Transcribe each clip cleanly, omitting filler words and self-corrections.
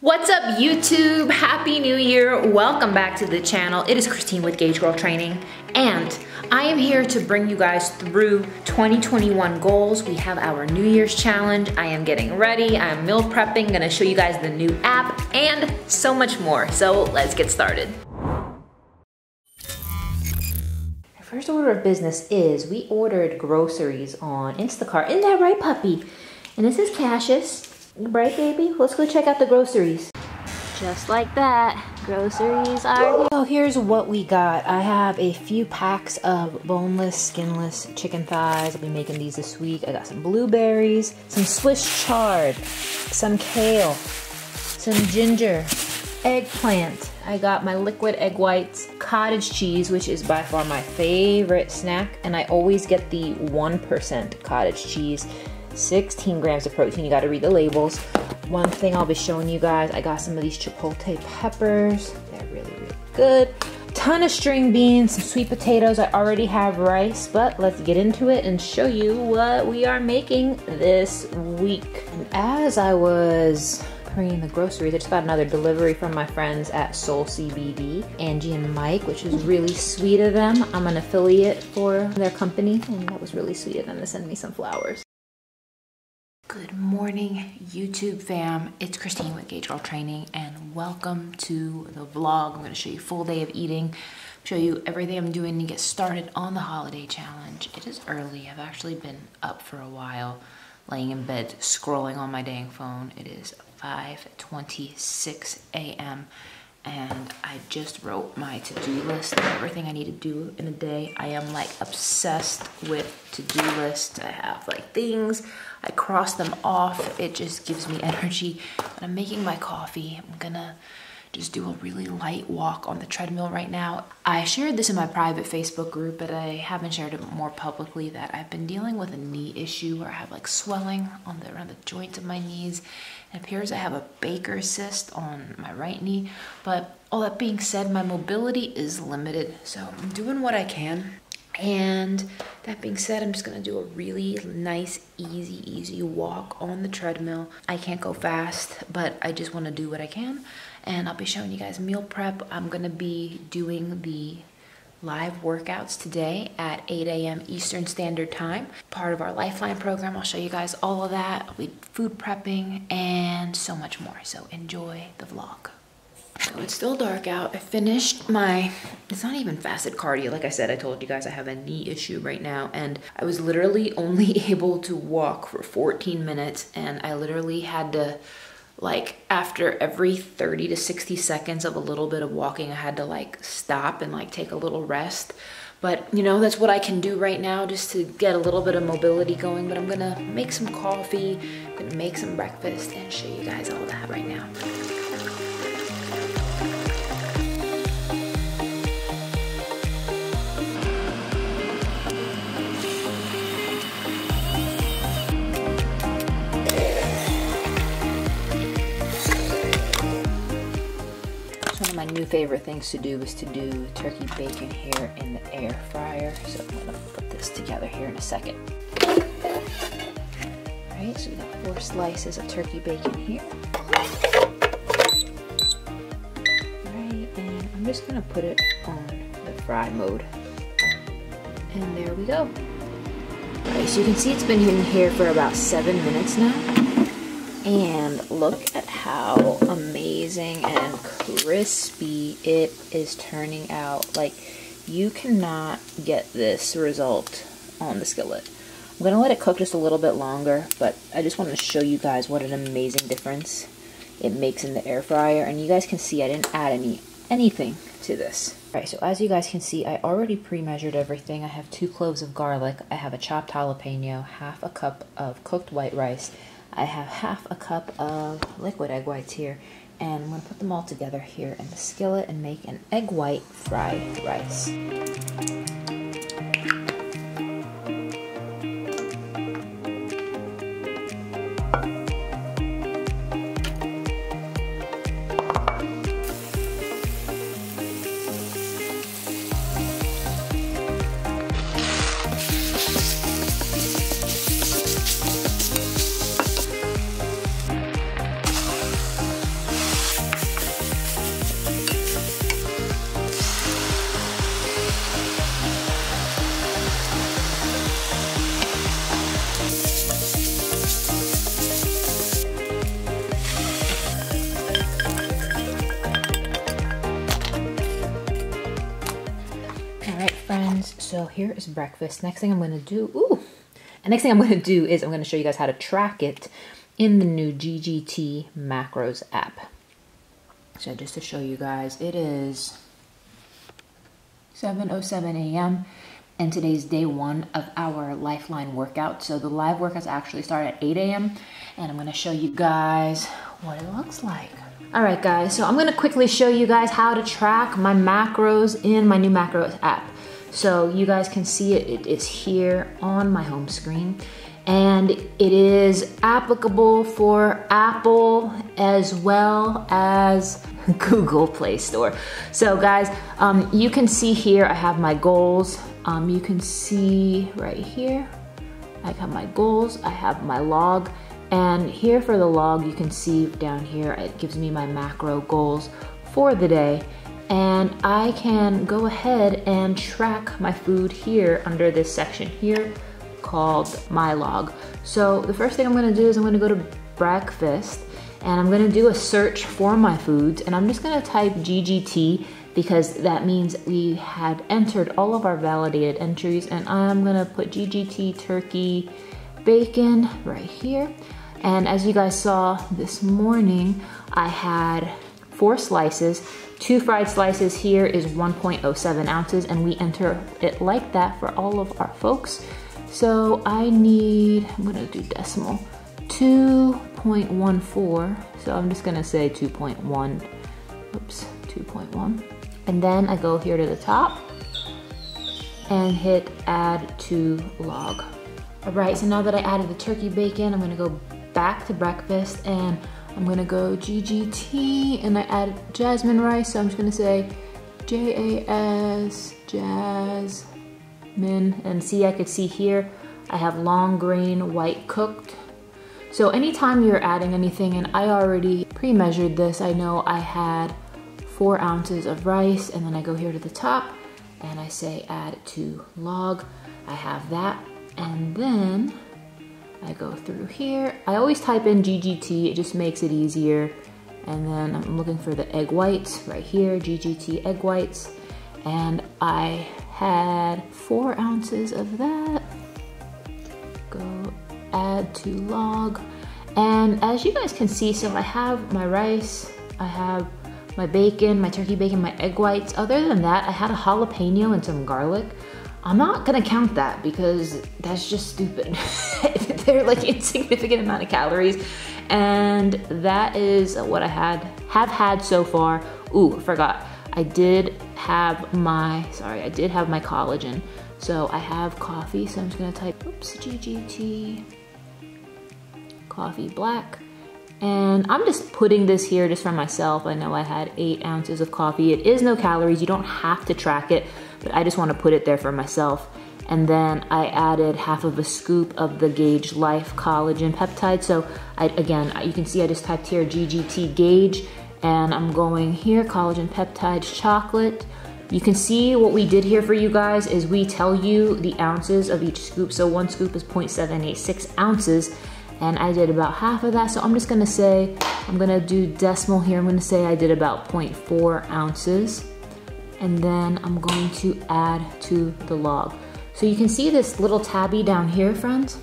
What's up YouTube? Happy New Year. Welcome back to the channel. It is Christine with Gauge Girl Training and I am here to bring you guys through 2021 goals. We have our New Year's challenge. I am getting ready. I am meal prepping, gonna show you guys the new app and so much more. So let's get started. Our first order of business is we ordered groceries on Instacart. Isn't that right, puppy? And this is Cassius. Right, baby? Let's go check out the groceries. Just like that, groceries are here. So here's what we got. I have a few packs of boneless, skinless chicken thighs. I'll be making these this week. I got some blueberries, some Swiss chard, some kale, some ginger, eggplant. I got my liquid egg whites, cottage cheese, which is by far my favorite snack. And I always get the 1% cottage cheese. 16 grams of protein, you gotta read the labels. One thing I'll be showing you guys, I got some of these chipotle peppers. They're really, really good. Ton of string beans, some sweet potatoes. I already have rice, but let's get into it and show you what we are making this week. And as I was bringing the groceries, I just got another delivery from my friends at Soul CBD, Angie and Mike, which is really sweet of them. I'm an affiliate for their company, and that was really sweet of them to send me some flowers. Good morning, YouTube fam. It's Christine with Gauge Girl Training, and welcome to the vlog. I'm gonna show you a full day of eating, show you everything I'm doing to get started on the holiday challenge. It is early. I've actually been up for a while, laying in bed, scrolling on my dang phone. It is 5:26 a.m. and I just wrote my to-do list of everything I need to do in a day. I am like obsessed with to-do lists. I have like things, I cross them off. It just gives me energy. But I'm making my coffee. I'm gonna just do a really light walk on the treadmill right now. I shared this in my private Facebook group, but I haven't shared it more publicly, that I've been dealing with a knee issue where I have like swelling on around the joints of my knees. It appears I have a Baker's cyst on my right knee, but all that being said, my mobility is limited, so I'm doing what I can. And that being said, I'm just gonna do a really nice, easy walk on the treadmill. I can't go fast, but I just wanna do what I can. And I'll be showing you guys meal prep. I'm gonna be doing the live workouts today at 8 a.m. Eastern Standard Time. Part of our Lifeline program. I'll show you guys all of that. I'll be food prepping and so much more. So enjoy the vlog. So it's still dark out. I finished my, it's not even fasted cardio. Like I said, I told you guys I have a knee issue right now, and I was literally only able to walk for 14 minutes, and I literally had to, like, after every 30 to 60 seconds of a little bit of walking, I had to like stop and like take a little rest. But you know, that's what I can do right now just to get a little bit of mobility going. But I'm gonna make some coffee, I'm gonna make some breakfast and show you guys all that right now. My new favorite things to do is to do turkey bacon here in the air fryer. So I'm gonna put this together here in a second. Alright, so we got 4 slices of turkey bacon here. Alright, and I'm just gonna put it on the fry mode. And there we go. Alright, so you can see it's been in here for about 7 minutes now. And look at how amazing and crispy it is turning out. Like, you cannot get this result on the skillet. I'm gonna let it cook just a little bit longer, but I just wanted to show you guys what an amazing difference it makes in the air fryer. And you guys can see I didn't add anything to this. Alright, so as you guys can see, I already pre-measured everything. I have 2 cloves of garlic, I have a chopped jalapeno, half a cup of cooked white rice, I have half a cup of liquid egg whites here, and I'm going to put them all together here in the skillet and make an egg white fried rice. friends, so here is breakfast. Next thing I'm gonna do, next thing I'm gonna do is I'm gonna show you guys how to track it in the new GGT macros app. So just to show you guys, it is 7:07 a.m. and today's day 1 of our Lifeline workout. So the live workouts actually start at 8 a.m. and I'm gonna show you guys what it looks like. All right guys, so I'm gonna quickly show you guys how to track my macros in my new macros app. So you guys can see it, it is here on my home screen. And it is applicable for Apple as well as Google Play Store. So guys, you can see here I have my goals. You can see right here, I have my goals, I have my log. And here for the log, you can see down here, it gives me my macro goals for the day. And I can go ahead and track my food here under this section here called My Log. So the first thing I'm gonna do is I'm gonna go to breakfast and I'm gonna do a search for my foods, and I'm just gonna type GGT because that means we had entered all of our validated entries, and I'm gonna put GGT turkey bacon right here. And as you guys saw this morning, I had 4 slices. 2 fried slices here is 1.07 ounces, and we enter it like that for all of our folks. So I need, I'm gonna do decimal, 2.14. So I'm just gonna say 2.1, oops, 2.1. And then I go here to the top and hit add to log. All right, so now that I added the turkey bacon, I'm gonna go back to breakfast and I'm gonna go GGT, and I added jasmine rice, so I'm just gonna say JAS, jasmine, and see, I could see here, I have long grain white cooked. So anytime you're adding anything, and I already pre-measured this, I know I had 4 ounces of rice, and then I go here to the top and I say add to log. I have that, and then I go through here. I always type in GGT, it just makes it easier. And then I'm looking for the egg whites right here, GGT egg whites. And I had 4 ounces of that. Go add to log. And as you guys can see, so I have my rice, I have my bacon, my turkey bacon, my egg whites. Other than that, I had a jalapeno and some garlic. I'm not gonna count that because that's just stupid. They're like insignificant amount of calories. And that is what I have had so far. Ooh, I forgot. I did have my collagen. So I have coffee, so I'm just gonna type, oops, GGT, coffee black. And I'm just putting this here just for myself. I know I had 8 ounces of coffee. It is no calories, you don't have to track it, but I just wanna put it there for myself. And then I added half of a scoop of the Gauge Life collagen peptide. So again, you can see I just typed here GGT Gauge, and I'm going here, collagen peptides chocolate. You can see what we did here for you guys is we tell you the ounces of each scoop. So 1 scoop is 0.786 ounces, and I did about half of that. So I'm just gonna say, I'm gonna do decimal here. I'm gonna say I did about 0.4 ounces. And then I'm going to add to the log. So you can see this little tabby down here, friends.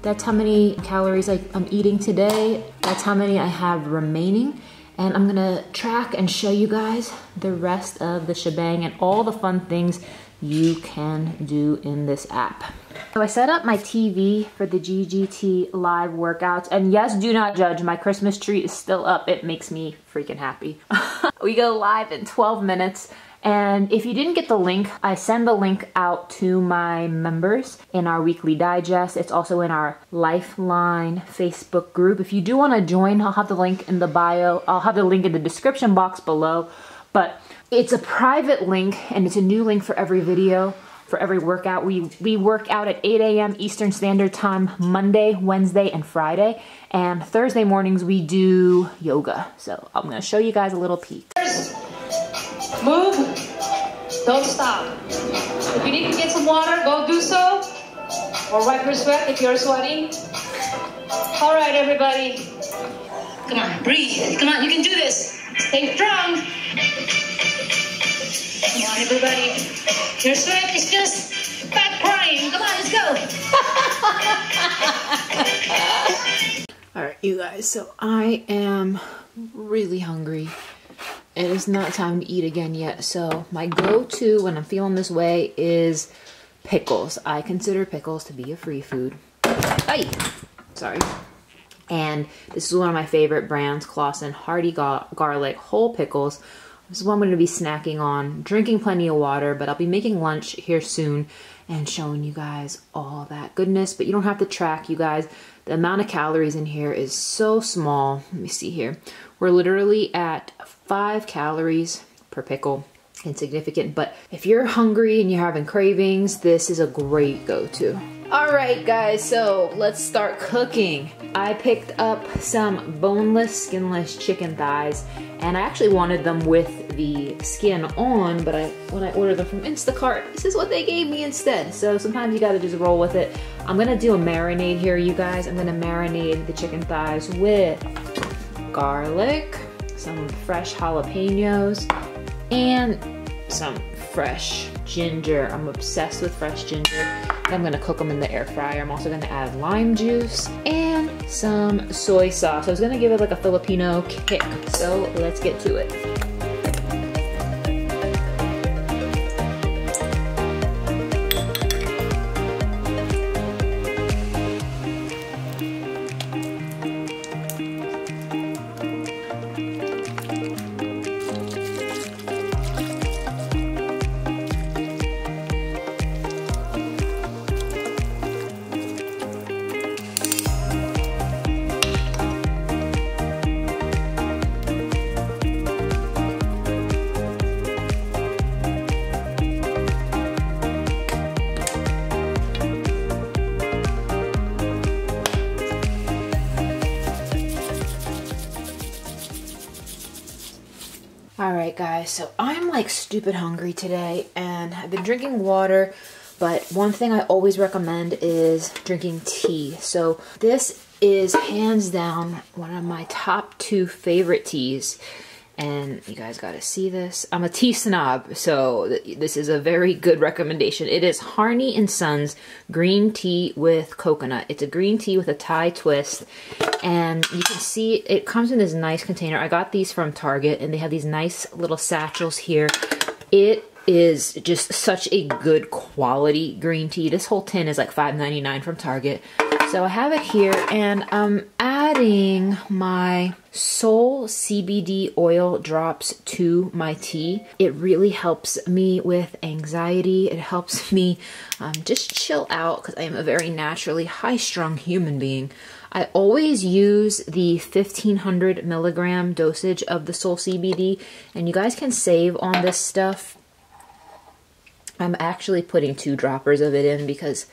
That's how many calories I'm eating today. That's how many I have remaining. And I'm gonna track and show you guys the rest of the shebang and all the fun things you can do in this app. So I set up my TV for the GGT live workouts, and yes, do not judge, my Christmas tree is still up. It makes me freaking happy. We go live in 12 minutes. And if you didn't get the link, I send the link out to my members in our weekly digest. It's also in our Lifeline Facebook group. If you do want to join, I'll have the link in the bio. I'll have the link in the description box below. But it's a private link, and it's a new link for every video, for every workout. We work out at 8 a.m. Eastern Standard Time, Monday, Wednesday, and Friday. And Thursday mornings, we do yoga. So I'm going to show you guys a little peek. Move, don't stop. If you need to get some water, go do so. Or wipe your sweat if you're sweating. All right, everybody. Come on, breathe. Come on, you can do this. Stay strong. Come on, everybody. Your sweat is just fat crying. Come on, let's go. All right, you guys, so I am really hungry. It is not time to eat again yet, so my go-to when I'm feeling this way is pickles. I consider pickles to be a free food. Ay, sorry. And this is one of my favorite brands, Collagen Hearty Garlic Whole Pickles. This is what I'm going to be snacking on, drinking plenty of water, but I'll be making lunch here soon and showing you guys all that goodness. But you don't have to track, you guys. The amount of calories in here is so small. Let me see here. We're literally at 5 calories per pickle. Insignificant, but if you're hungry and you're having cravings, this is a great go-to. All right, guys, so let's start cooking. I picked up some boneless, skinless chicken thighs, and I actually wanted them with the skin on, but when I ordered them from Instacart, this is what they gave me instead. So sometimes you gotta just roll with it. I'm gonna do a marinade here, you guys. I'm gonna marinate the chicken thighs with garlic, some fresh jalapenos, and some fresh ginger. I'm obsessed with fresh ginger. I'm gonna cook them in the air fryer. I'm also gonna add lime juice and some soy sauce. I was gonna give it like a Filipino kick. So let's get to it. Alright guys, so I'm like stupid hungry today and I've been drinking water, but one thing I always recommend is drinking tea. So this is hands down one of my top 2 favorite teas. And you guys gotta see this. I'm a tea snob, so this is a very good recommendation. It is Harney & Sons green tea with coconut. It's a green tea with a Thai twist. And you can see it comes in this nice container. I got these from Target, and they have these nice little satchels here. It is just such a good quality green tea. This whole tin is like $5.99 from Target. So I have it here, and I'm adding my Soul CBD oil drops to my tea. It really helps me with anxiety. It helps me just chill out because I am a very naturally high-strung human being. I always use the 1500 milligram dosage of the Soul CBD, and you guys can save on this stuff. I'm actually putting 2 droppers of it in because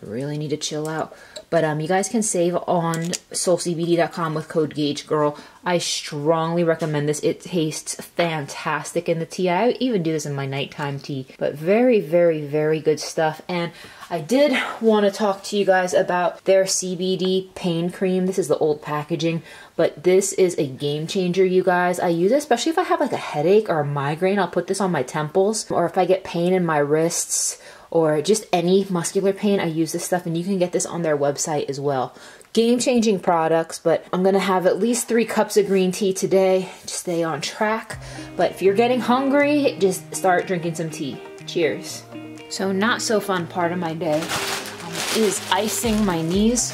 I really need to chill out. But you guys can save on soulcbd.com with code GAGEGIRL. I strongly recommend this. It tastes fantastic in the tea. I even do this in my nighttime tea. But very, very, very good stuff. And I did want to talk to you guys about their CBD pain cream. This is the old packaging, but this is a game changer, you guys. I use it especially if I have like a headache or a migraine. I'll put this on my temples, or if I get pain in my wrists, or just any muscular pain, I use this stuff, and you can get this on their website as well. Game-changing products, but I'm gonna have at least 3 cups of green tea today to stay on track. But if you're getting hungry, just start drinking some tea. Cheers. So not so fun part of my day is icing my knees.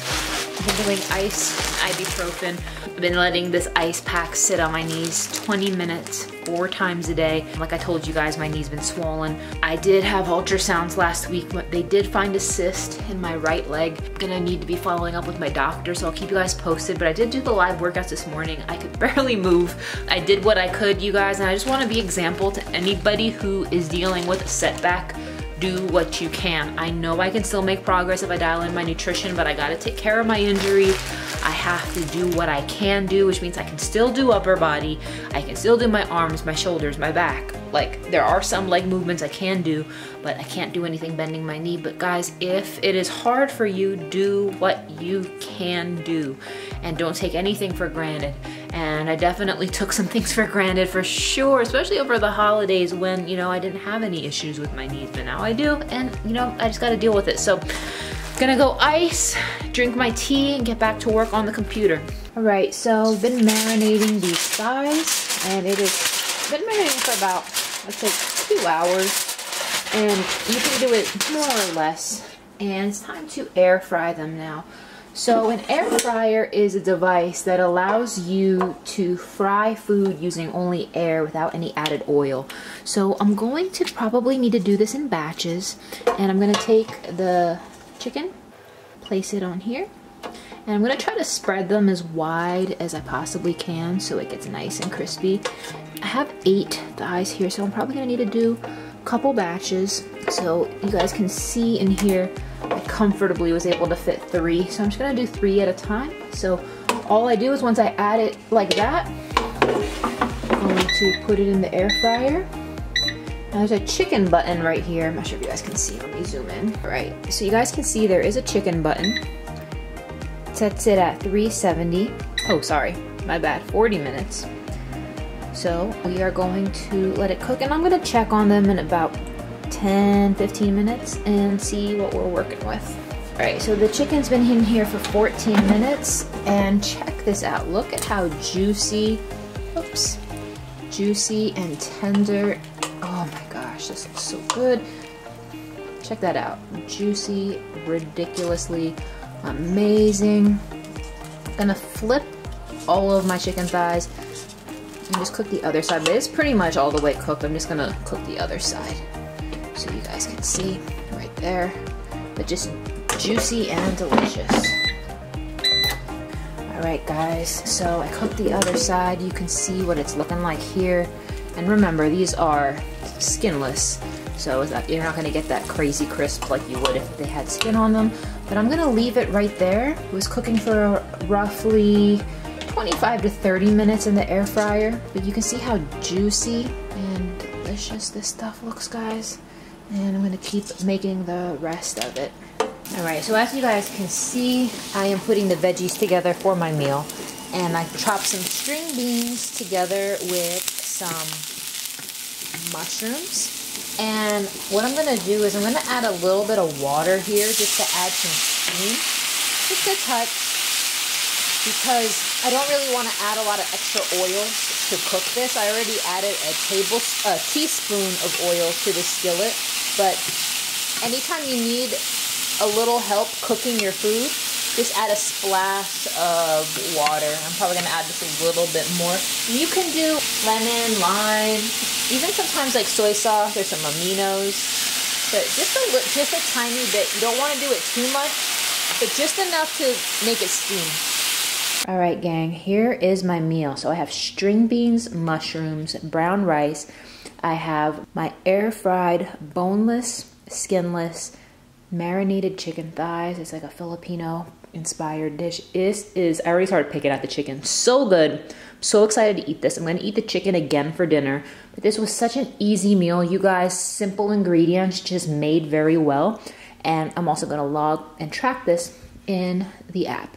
I've been doing ice, ibuprofen. I've been letting this ice pack sit on my knees 20 minutes, 4 times a day. Like I told you guys, my knee's been swollen. I did have ultrasounds last week, but they did find a cyst in my right leg. I'm gonna need to be following up with my doctor, so I'll keep you guys posted. But I did do the live workouts this morning. I could barely move. I did what I could, you guys, and I just wanna be an example to anybody who is dealing with a setback. Do what you can. I know I can still make progress if I dial in my nutrition, but I gotta take care of my injury. I have to do what I can do, which means I can still do upper body. I can still do my arms, my shoulders, my back. Like, there are some leg movements I can do, but I can't do anything bending my knee. But guys, if it is hard for you, do what you can do. And don't take anything for granted. And I definitely took some things for granted for sure, especially over the holidays when, you know, I didn't have any issues with my knees, but now I do. And, you know, I just gotta deal with it. So, gonna go ice, drink my tea, and get back to work on the computer. All right, so I've been marinating these thighs, and it has been marinating for about, let's say, 2 hours. And you can do it more or less. And it's time to air fry them now. So an air fryer is a device that allows you to fry food using only air without any added oil. So I'm going to probably need to do this in batches. And I'm gonna take the chicken, place it on here. And I'm gonna try to spread them as wide as I possibly can so it gets nice and crispy. I have 8 thighs here, so I'm probably gonna need to do a couple batches. So you guys can see in here, I comfortably was able to fit 3. So I'm just gonna do 3 at a time. So all I do is once I add it like that, I'm going to put it in the air fryer. Now there's a chicken button right here. I'm not sure if you guys can see, let me zoom in. All right, so you guys can see there is a chicken button. Sets it at 370. Oh, sorry, my bad, 40 minutes. So we are going to let it cook, and I'm gonna check on them in about 10-15 minutes and see what we're working with. All right, so the chicken's been in here for 14 minutes, and check this out. Look at how juicy, oops, juicy and tender. Oh my gosh, this looks so good. Check that out, juicy, ridiculously amazing. I'm gonna flip all of my chicken thighs and just cook the other side, but it's pretty much all the way cooked. I'm just gonna cook the other side so you guys can see right there, but just juicy and delicious. All right guys, so I cooked the other side. You can see what it's looking like here, and remember these are skinless, so you're not gonna get that crazy crisp like you would if they had skin on them. But I'm gonna leave it right there. It was cooking for roughly 25 to 30 minutes in the air fryer, but you can see how juicy and delicious this stuff looks, guys. And I'm gonna keep making the rest of it. All right, so as you guys can see, I am putting the veggies together for my meal. And I chopped some string beans together with some mushrooms. And what I'm gonna do is I'm gonna add a little bit of water here just to add some steam, just a touch, because I don't really want to add a lot of extra oil to cook this. I already added a teaspoon of oil to the skillet, but anytime you need a little help cooking your food, just add a splash of water. I'm probably gonna add just a little bit more. You can do lemon, lime, even sometimes like soy sauce or some aminos, but just a tiny bit. You don't want to do it too much, but just enough to make it steam. All right, gang, here is my meal. So I have string beans, mushrooms, brown rice. I have my air fried, boneless, skinless, marinated chicken thighs. It's like a Filipino inspired dish. I already started picking at the chicken. So good. I'm so excited to eat this. I'm going to eat the chicken again for dinner. But this was such an easy meal, you guys. Simple ingredients, just made very well. And I'm also going to log and track this in the app.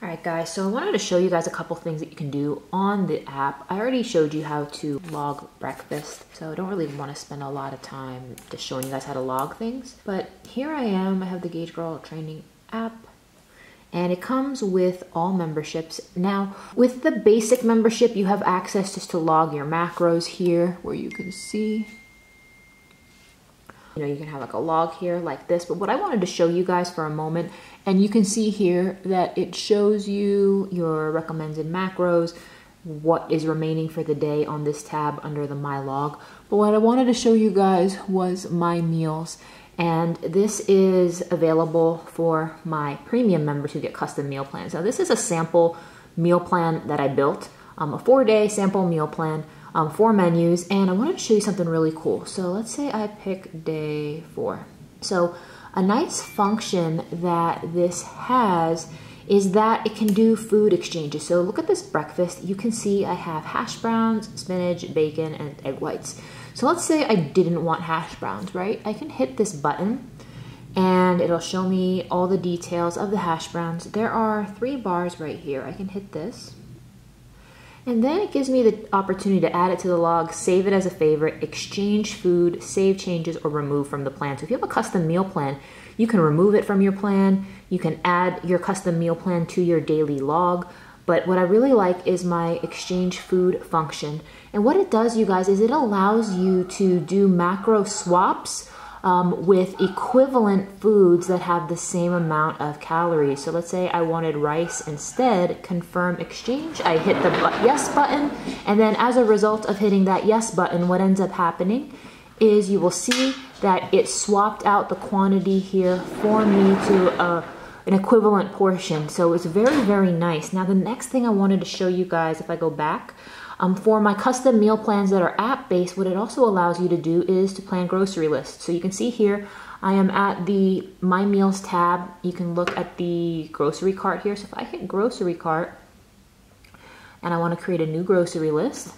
All right, guys, so I wanted to show you guys a couple things that you can do on the app. I already showed you how to log breakfast, so I don't really want to spend a lot of time just showing you guys how to log things. But here I am. I have the Gauge Girl Training app, and it comes with all memberships. Now, with the basic membership, you have access just to log your macros here, where you can see. You know, you can have like a log here like this, but what I wanted to show you guys for a moment, and you can see here that it shows you your recommended macros, what is remaining for the day on this tab under the My Log. But what I wanted to show you guys was my meals, and this is available for my premium members who get custom meal plans. Now this is a sample meal plan that I built, a 4-day sample meal plan. 4 menus, and I wanted to show you something really cool. So let's say I pick day 4. So a nice function that this has is that it can do food exchanges. So look at this breakfast. You can see I have hash browns, spinach, bacon, and egg whites. So let's say I didn't want hash browns, right? I can hit this button and it'll show me all the details of the hash browns. There are 3 bars right here. I can hit this. And then it gives me the opportunity to add it to the log, save it as a favorite, exchange food, save changes, or remove from the plan. So if you have a custom meal plan, you can remove it from your plan. You can add your custom meal plan to your daily log. But what I really like is my exchange food function. And what it does, you guys, is it allows you to do macro swaps with equivalent foods that have the same amount of calories. So let's say I wanted rice instead, confirm exchange. I hit the yes button, and then as a result of hitting that yes button, what ends up happening is you will see that it swapped out the quantity here for me to an equivalent portion. So it's very, very nice. Now the next thing I wanted to show you guys, if I go back, for my custom meal plans that are app-based, what it also allows you to do is to plan grocery lists. So you can see here, I am at the My Meals tab. You can look at the grocery cart here. So if I hit grocery cart and I want to create a new grocery list,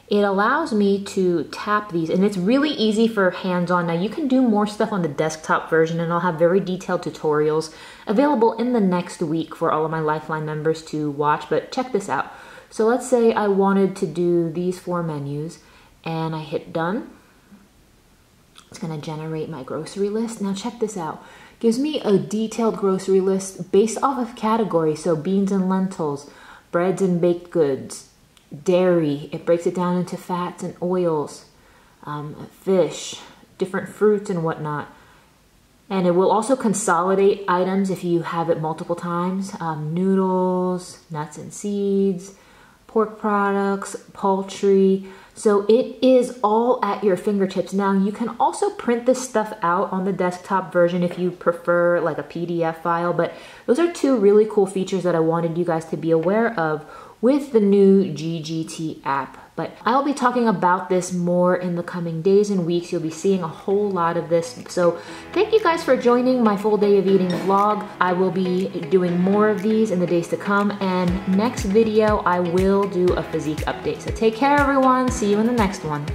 it allows me to tap these, and it's really easy for hands-on. Now you can do more stuff on the desktop version, and I'll have very detailed tutorials available in the next week for all of my Lifeline members to watch, but check this out. So let's say I wanted to do these 4 menus, and I hit done. It's gonna generate my grocery list. Now check this out. Gives me a detailed grocery list based off of category. So beans and lentils, breads and baked goods, dairy. It breaks it down into fats and oils, fish, different fruits and whatnot. And it will also consolidate items if you have it multiple times. Noodles, nuts and seeds, pork products, poultry. So it is all at your fingertips. Now you can also print this stuff out on the desktop version if you prefer like a PDF file, but those are 2 really cool features that I wanted you guys to be aware of with the new GGT app. But I'll be talking about this more in the coming days and weeks. You'll be seeing a whole lot of this. So thank you guys for joining my full day of eating vlog. I will be doing more of these in the days to come. And next video, I will do a physique update. So take care, everyone. See you in the next one.